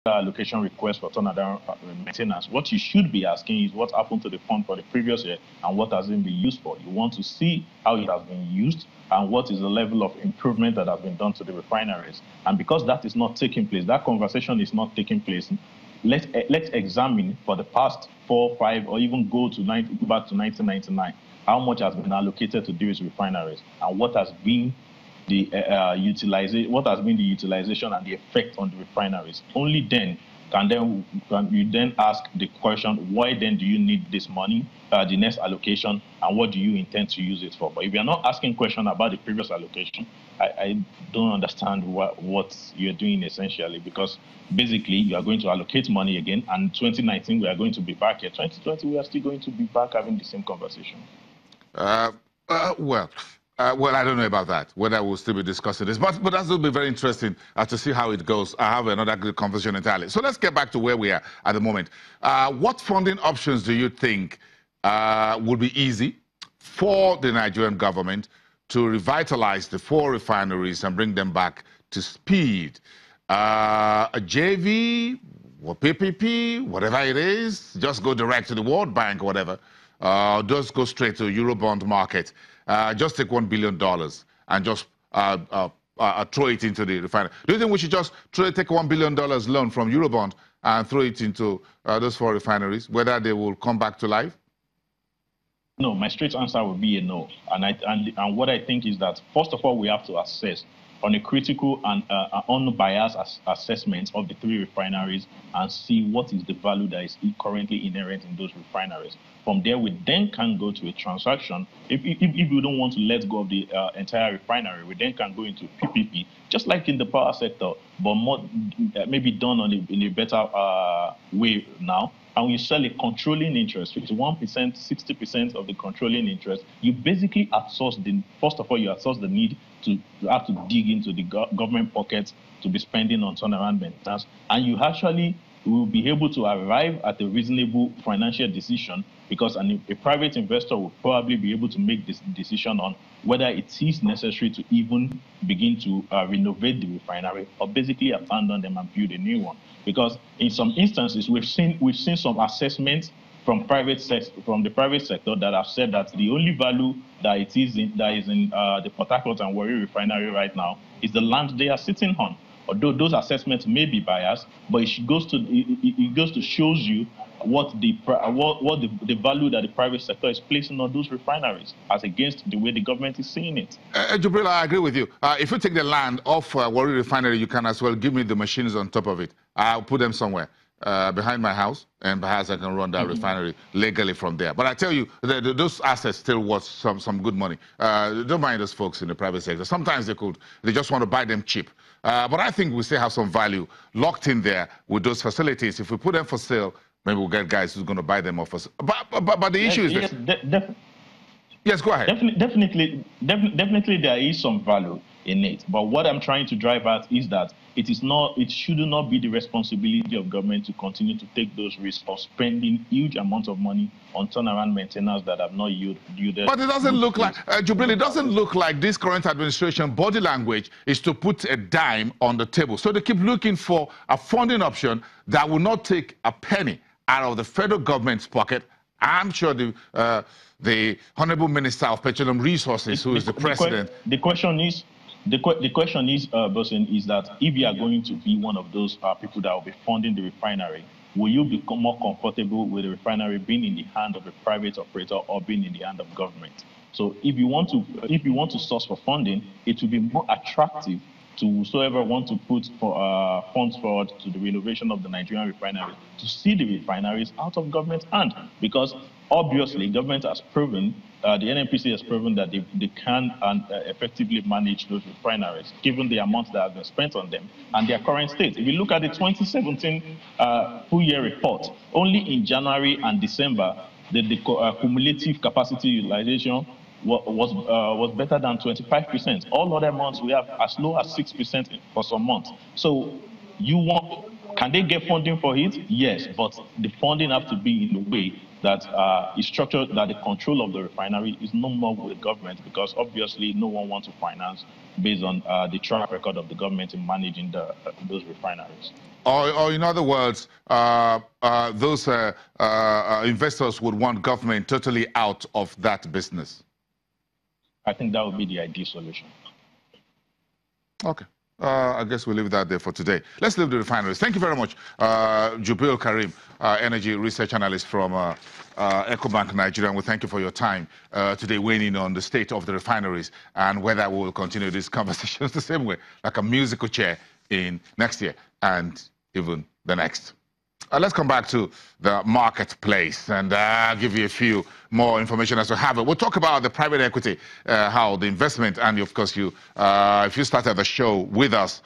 allocation request for turnaround maintenance, what you should be asking is what happened to the fund for the previous year and what has it been used for. You want to see how it has been used and what is the level of improvement that has been done to the refineries. And because that is not taking place, that conversation is not taking place, let's examine for the past 4, 5, or even go back to 1999, how much has been allocated to these refineries and what has been the utilization and the effect on the refineries. Only then can you then ask the question, why then do you need this money, the next allocation, and what do you intend to use it for? But if you're not asking questions about the previous allocation, I don't understand what you're doing essentially, because basically you are going to allocate money again, and 2019 we are going to be back here. 2020 we are still going to be back having the same conversation. Well, I don't know about that, whether we'll still be discussing this, but that will be very interesting to see how it goes. I have another good conversation entirely. So let's get back to where we are at the moment. What funding options do you think would be easy for the Nigerian government to revitalize the 4 refineries and bring them back to speed? A JV, or PPP, whatever it is, just go direct to the World Bank or whatever. Just go straight to Eurobond market. Just take $1 billion and just throw it into the refinery. Do you think we should just take $1 billion loan from Eurobond and throw it into those 4 refineries, whether they will come back to life? No, my straight answer would be a no. And what I think is that, first of all, we have to assess on a critical and unbiased assessment of the 3 refineries and see what is the value that is currently inherent in those refineries. From there, we then can go to a transaction. If we don't want to let go of the entire refinery, we then can go into PPP, just like in the power sector, but more maybe done in a better way now. And we sell a controlling interest, 51%, 60% of the controlling interest. You basically outsource first of all, you outsource the need to have to dig into the government pockets to be spending on turnaround maintenance, and you actually will be able to arrive at a reasonable financial decision, because a private investor will probably be able to make this decision on whether it is necessary to even begin to renovate the refinery or basically abandon them and build a new one. Because in some instances, we've seen some assessments from the private sector that have said that the only value that is in the Port Harcourt and Warri refinery right now is the land they are sitting on. Although those assessments may be biased, but it goes to shows you what the value that the private sector is placing on those refineries as against the way the government is seeing it. Jubril, I agree with you. If you take the land off Warri refinery, you can as well give me the machines on top of it. I'll put them somewhere behind my house, and perhaps I can run that refinery legally from there. But I tell you, those assets still worth some good money. Don't mind those folks in the private sector. Sometimes they just want to buy them cheap. But I think we still have some value locked in there with those facilities. If we put them for sale, maybe we'll get guys who's going to buy them off us. But the issue is this. Yes, go ahead. Definitely, there is some value in it. But what I'm trying to drive at is that it should not be the responsibility of government to continue to take those risks of spending huge amounts of money on turnaround maintenance that have not yielded. But it doesn't look like, Jubril, it doesn't look like this current administration body language is to put a dime on the table. So they keep looking for a funding option that will not take a penny out of the federal government's pocket. I'm sure the Honorable Minister of Petroleum Resources, who is the president. The question is, Bosin, is that if you are going to be one of those people that will be funding the refinery, will you become more comfortable with the refinery being in the hand of a private operator or being in the hand of government? So if you want to source for funding, it will be more attractive to whosoever want to put funds forward to the renovation of the Nigerian refineries to see the refineries out of government's hand, because obviously government has proven, the NNPC has proven that they can effectively manage those refineries given the amount that has been spent on them and their current state. If you look at the 2017 full year report, only in January and December the cumulative capacity utilization was better than 25%. All other months we have as low as 6% for some months. So can they get funding for it? Yes, but the funding have to be in a way that is structured, that the control of the refinery is no more with the government, because obviously no one wants to finance based on the track record of the government in managing those refineries. Or in other words, those investors would want government totally out of that business. I think that would be the ideal solution. Okay. I guess we'll leave that there for today. Let's leave the refineries. Thank you very much, Jubil Karim, energy research analyst from EcoBank Nigeria. And we thank you for your time today, weighing in on the state of the refineries and whether we will continue these conversations the same way, like a musical chair in next year and even the next. Let's come back to the marketplace and give you a few more information as we have it. We'll talk about the private equity, how the investment, and of course, if you started the show with us,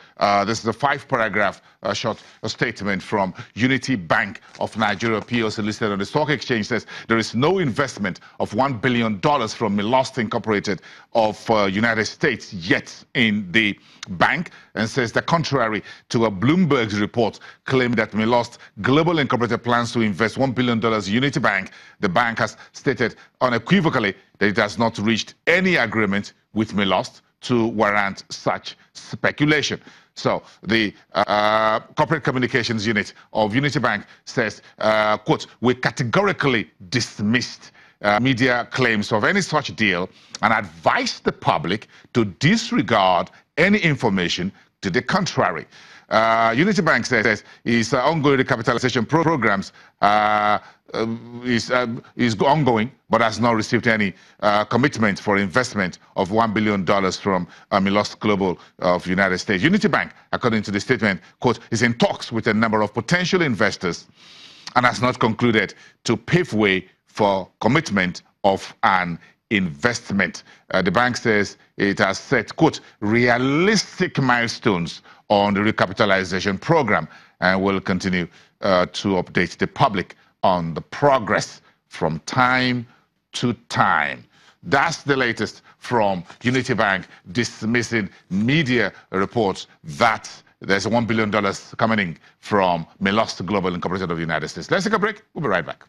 this is a 5-paragraph short statement from Unity Bank of Nigeria PLC, listed on the stock exchange. Says there is no investment of $1 billion from Milost Incorporated of United States yet in the bank, and says the contrary to a Bloomberg's report claiming that Milost Global Incorporated plans to invest $1 billion in Unity Bank. The bank has stated unequivocally that it has not reached any agreement with Milost to warrant such speculation. So the corporate communications unit of Unity Bank says, quote, "We categorically dismissed media claims of any such deal and advise the public to disregard any information to the contrary." Unity Bank says its ongoing recapitalization programs is ongoing, but has not received any commitment for investment of $1 billion from Milost Global of United States. Unity Bank, according to the statement, quote, "is in talks with a number of potential investors and has not concluded to pave way for commitment of an investment." The bank says it has set, quote, "realistic milestones on the recapitalization program and will continue to update the public on the progress from time to time." That's the latest from Unity Bank, dismissing media reports that there's $1 billion coming in from Milost Global Incorporated of the United States. Let's take a break. We'll be right back.